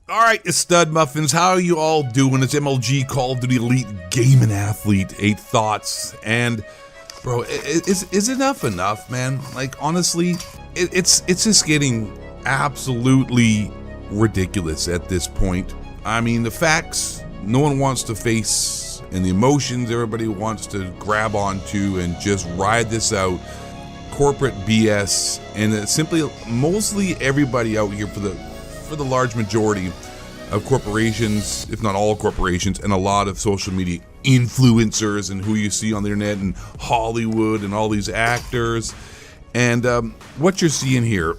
All right, you stud muffins, how are you all doing? It's MLG, Call of Duty Elite Gaming Athlete, 8thoughts, and bro, is enough, man? Like, honestly, it's just getting absolutely ridiculous at this point. I mean, the facts no one wants to face, and the emotions everybody wants to grab onto and just ride this out. Corporate BS, and it's simply mostly everybody out here for the large majority of corporations, if not all corporations, and a lot of social media influencers and who you see on the internet and Hollywood and all these actors. And what you're seeing here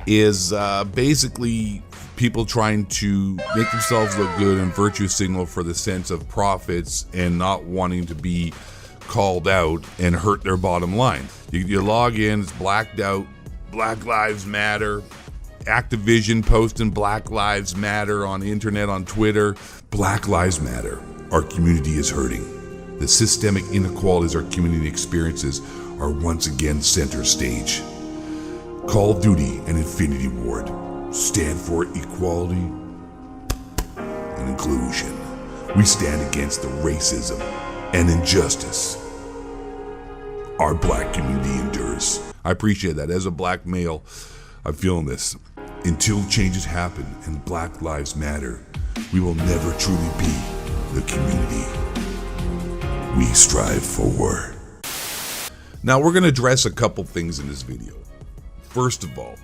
is basically people trying to make themselves look good and virtue signal for the sense of profits and not wanting to be called out and hurt their bottom line. You log in, it's blacked out, Black Lives Matter, Activision posting Black Lives Matter on the internet, on Twitter. Black Lives Matter. Our community is hurting. The systemic inequalities our community experiences are once again center stage. Call of Duty and Infinity Ward stand for equality and inclusion. We stand against the racism and injustice our black community endures. I appreciate that. As a black male, I'm feeling this. Until changes happen and Black Lives Matter, we will never truly be the community we strive for. Now, we're going to address a couple things in this video. First of all,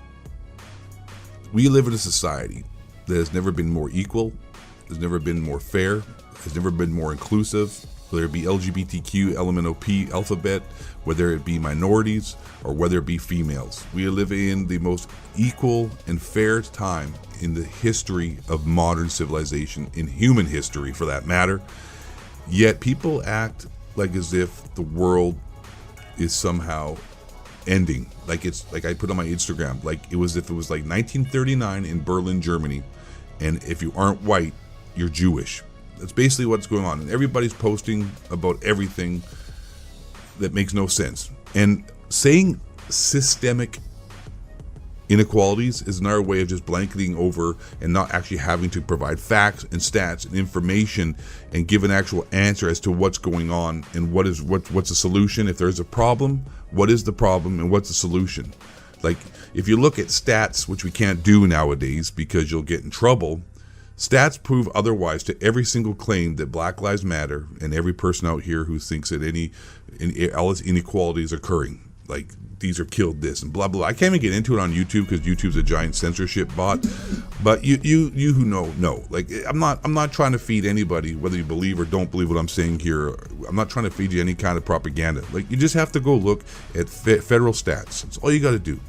we live in a society that has never been more equal, has never been more fair, has never been more inclusive, whether it be LGBTQ, LMNOP, alphabet, whether it be minorities, or whether it be females. We live in the most equal and fair time in the history of modern civilization, in human history for that matter. Yet people act like as if the world is somehow ending. Like it's like I put on my Instagram, like it was if it was like 1939 in Berlin, Germany, and if you aren't white, you're Jewish. That's basically what's going on, and everybody's posting about everything that makes no sense. And saying systemic inequalities is another way of just blanketing over and not actually having to provide facts and stats and information and give an actual answer as to what's going on and what's the solution. If there's a problem, what is the problem and what's the solution? Like, if you look at stats, which we can't do nowadays because you'll get in trouble, stats prove otherwise to every single claim that Black Lives Matter and every person out here who thinks that all this inequality is occurring. Like, these are killed this and blah, blah. I can't even get into it on YouTube because YouTube's a giant censorship bot. But you who know. Like, I'm not trying to feed anybody, whether you believe or don't believe what I'm saying here. I'm not trying to feed you any kind of propaganda. Like, you just have to go look at federal stats. That's all you got to do.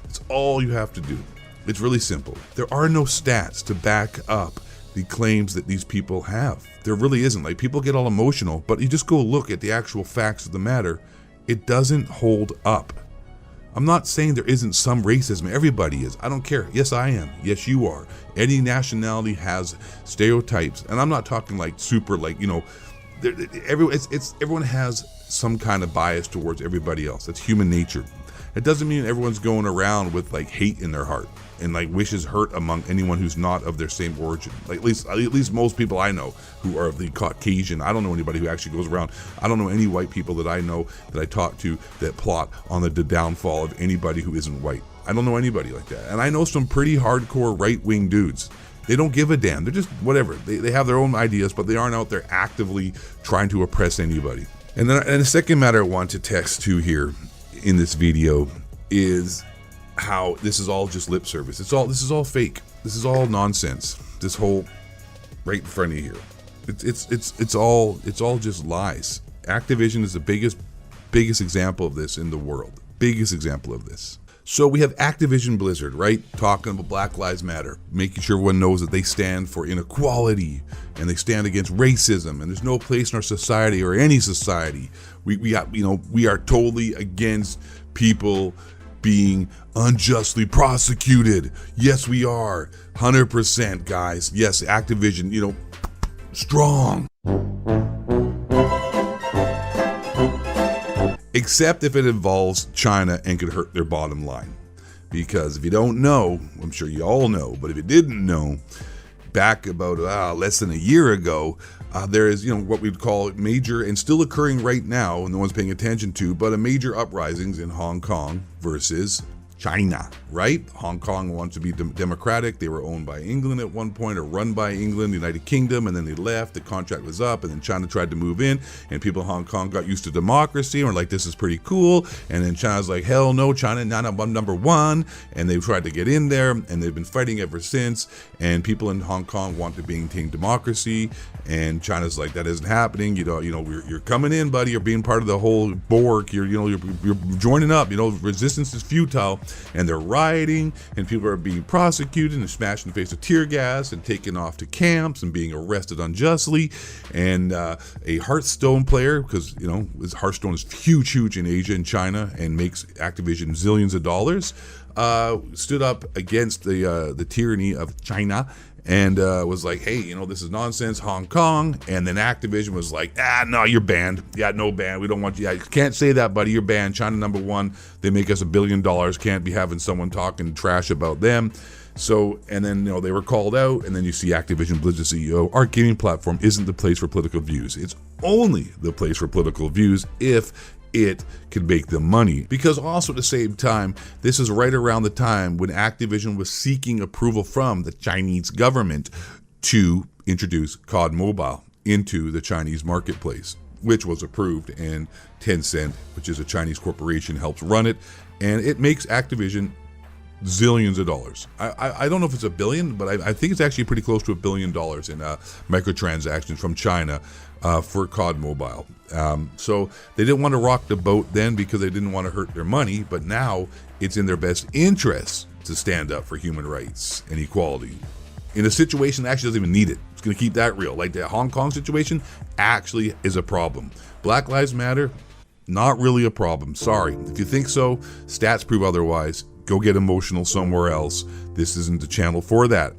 It's all you have to do. It's really simple. There are no stats to back up the claims that these people have. There really isn't. Like, people get all emotional, but you just go look at the actual facts of the matter. It doesn't hold up. I'm not saying there isn't some racism. Everybody is. I don't care. Yes, I am. Yes, you are. Any nationality has stereotypes, and I'm not talking like super, like, you know, everyone has some kind of bias towards everybody else. That's human nature. It doesn't mean everyone's going around with like hate in their heart and like wishes hurt among anyone who's not of their same origin. Like at least most people I know who are of the Caucasian. I don't know anybody who actually goes around. I don't know any white people that I know that I talk to that plot on the downfall of anybody who isn't white. I don't know anybody like that. And I know some pretty hardcore right-wing dudes. They don't give a damn. They're just whatever. They have their own ideas, but they aren't out there actively trying to oppress anybody. And the second matter I want to text to here in this video is how this is all just lip service. This is all fake. This is all nonsense. This whole right in front of you here. It's all just lies. Activision is the biggest example of this in the world. Biggest example of this. So we have Activision Blizzard, right? Talking about Black Lives Matter, making sure everyone knows that they stand for inequality and they stand against racism, and there's no place in our society or any society. We are totally against people being unjustly prosecuted. Yes, we are. 100%, guys. Yes, Activision, strong. Except if it involves China and could hurt their bottom line. Because if you don't know, I'm sure you all know, but if you didn't know, back about less than a year ago, there is, what we'd call major, and still occurring right now, and no one's paying attention to, but a major uprisings in Hong Kong versus China, right? Hong Kong wants to be democratic. They were owned by England at one point, or run by England, the United Kingdom, and then they left. The contract was up, and then China tried to move in, and people in Hong Kong got used to democracy and were like, this is pretty cool. And then China's like, hell no, China, not number one. And they tried to get in there, and they've been fighting ever since. And people in Hong Kong want to maintain democracy, and China's like, that isn't happening. You're coming in, buddy. You're being part of the whole Borg. You're joining up. Resistance is futile. And they're rioting, and people are being prosecuted and smashed in the face with tear gas and taken off to camps and being arrested unjustly. And a Hearthstone player, because Hearthstone is huge in Asia and China and makes Activision zillions of dollars, stood up against the tyranny of China and was like, hey, this is nonsense, Hong Kong. And then Activision was like, no, you're banned. Yeah, no ban. We don't want you. You can't say that, buddy. You're banned. China number one. They make us $1 billion. Can't be having someone talking trash about them. So, and then, they were called out. And then you see Activision Blizzard CEO, our gaming platform isn't the place for political views. It's only the place for political views if it could make them money. Because also at the same time, this is right around the time when Activision was seeking approval from the Chinese government to introduce COD Mobile into the Chinese marketplace, which was approved, and Tencent, which is a Chinese corporation, helps run it, and it makes Activision zillions of dollars. I don't know if it's $1 billion, but I think it's actually pretty close to $1 billion in microtransactions from China for COD Mobile. So they didn't want to rock the boat then because they didn't want to hurt their money, but now it's in their best interest to stand up for human rights and equality in a situation that actually doesn't even need it. It's going to keep that real. Like the Hong Kong situation actually is a problem. Black Lives Matter, not really a problem. Sorry. If you think so, stats prove otherwise. Go get emotional somewhere else. This isn't the channel for that.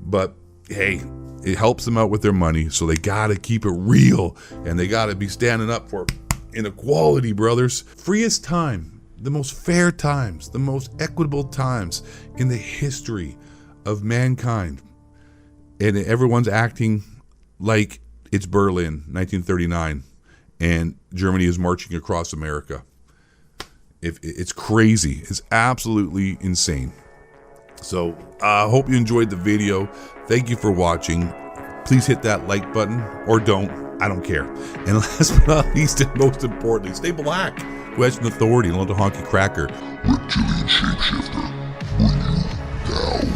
But hey, it helps them out with their money, so they gotta keep it real, and they gotta be standing up for inequality, brothers. Freest time, the most fair times, the most equitable times in the history of mankind. And everyone's acting like it's Berlin, 1939, and Germany is marching across America. It's crazy. It's absolutely insane. So I hope you enjoyed the video. Thank you for watching. Please hit that like button, or don't. I don't care. And last but not least, and most importantly, stay black. Question authority and let the honky cracker. Reptilian shapeshifter, bring you down.